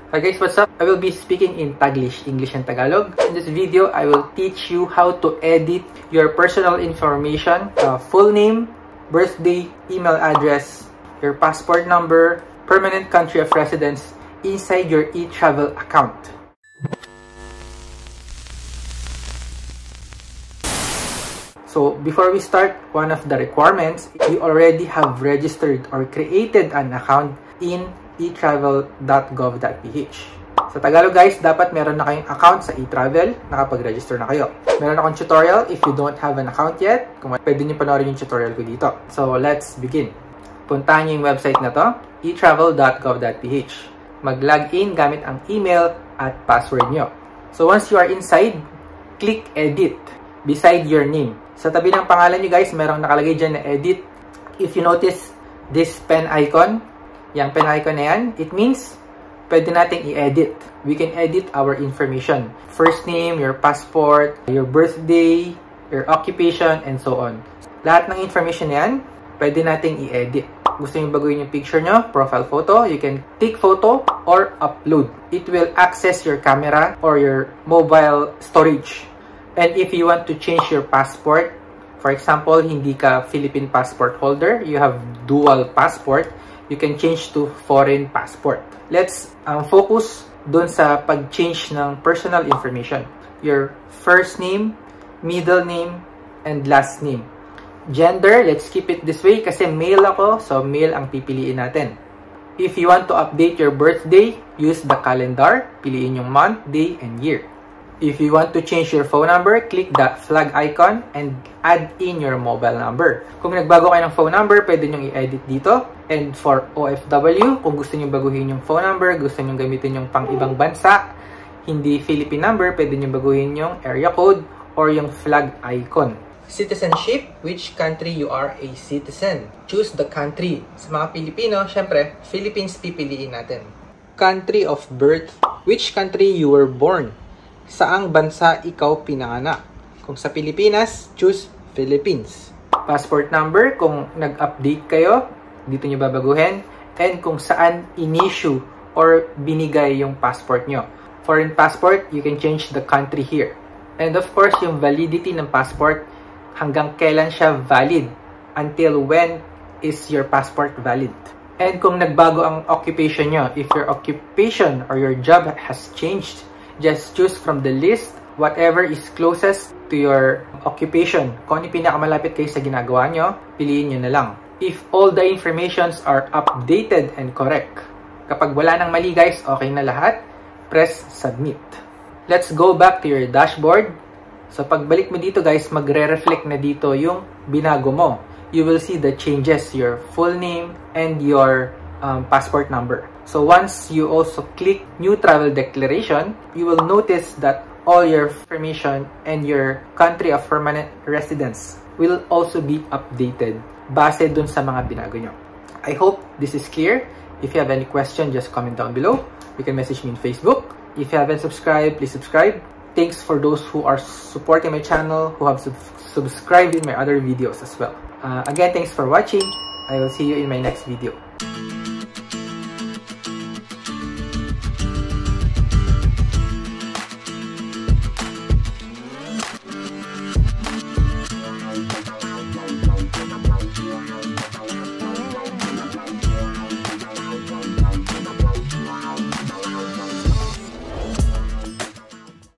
Hi guys, what's up? I will be speaking in Taglish, English and Tagalog. In this video, I will teach you how to edit your personal information, full name, birthday, email address, your passport number, permanent country of residence inside your e-travel account. So before we start, one of the requirements, you already have registered or created an account in etravel.gov.ph. Sa Tagalog guys, dapat meron na kayong account sa eTravel, nakapag-register na kayo. Meron akong tutorial if you don't have an account yet, kung pwede nyo panoorin yung tutorial ko dito. So let's begin. Puntahan nyo yung website na to, etravel.gov.ph. Mag-login gamit ang email at password nyo. So once you are inside, click edit beside your name. Sa tabi ng pangalan nyo guys, merong nakalagay dyan na edit. If you notice this pen icon, yung pen icon na yan, it means pwede nating i-edit. We can edit our information. First name, your passport, your birthday, your occupation, and so on. Lahat ng information na yan, pwede nating i-edit. Gusto nyo baguhin yung picture nyo, profile photo, you can take photo or upload. It will access your camera or your mobile storage. And if you want to change your passport, for example, hindi ka Philippine passport holder, you have dual passport, you can change to foreign passport. Let's focus dun sa pag-change ng personal information. Your first name, middle name, and last name. Gender, let's keep it this way kasi male ako, so male ang pipiliin natin. If you want to update your birthday, use the calendar. Piliin yung month, day, and year. If you want to change your phone number, click the flag icon and add in your mobile number. Kung nagbago kayo ng phone number, pwede nyo i-edit dito. And for OFW, kung gusto nyo baguhin yung phone number, gusto nyo gamitin yung pang ibang bansa, hindi Philippine number, pwede nyo baguhin yung area code or yung flag icon. Citizenship, which country you are a citizen. Choose the country. Sa mga Pilipino, syempre, Philippines pipiliin natin. Country of birth, which country you were born. Saang bansa ikaw pinanganak? Kung sa Pilipinas, choose Philippines. Passport number, kung nag-update kayo, dito nyo babaguhin. And kung saan in-issue or binigay yung passport nyo. Foreign passport, you can change the country here. And of course, yung validity ng passport, hanggang kailan siya valid? Until when is your passport valid? And kung nagbago ang occupation nyo, if your occupation or your job has changed, just choose from the list whatever is closest to your occupation. Kung ano pinakamalapit kayo sa ginagawa nyo, piliin nyo na lang. If all the informations are updated and correct, kapag wala nang mali guys, okay na lahat, press submit. Let's go back to your dashboard. So pagbalik mo dito guys, magre-reflect na dito yung binago mo. You will see the changes, your full name and your passport number. So once you also click new travel declaration, you will notice that all your information and your country of permanent residence will also be updated base dun sa mga binago nyo. I hope this is clear. If you have any question, just comment down below. You can message me on Facebook. If you haven't subscribed, please subscribe. Thanks for those who are supporting my channel, who have subscribed in my other videos as well. Again, thanks for watching. I will see you in my next video.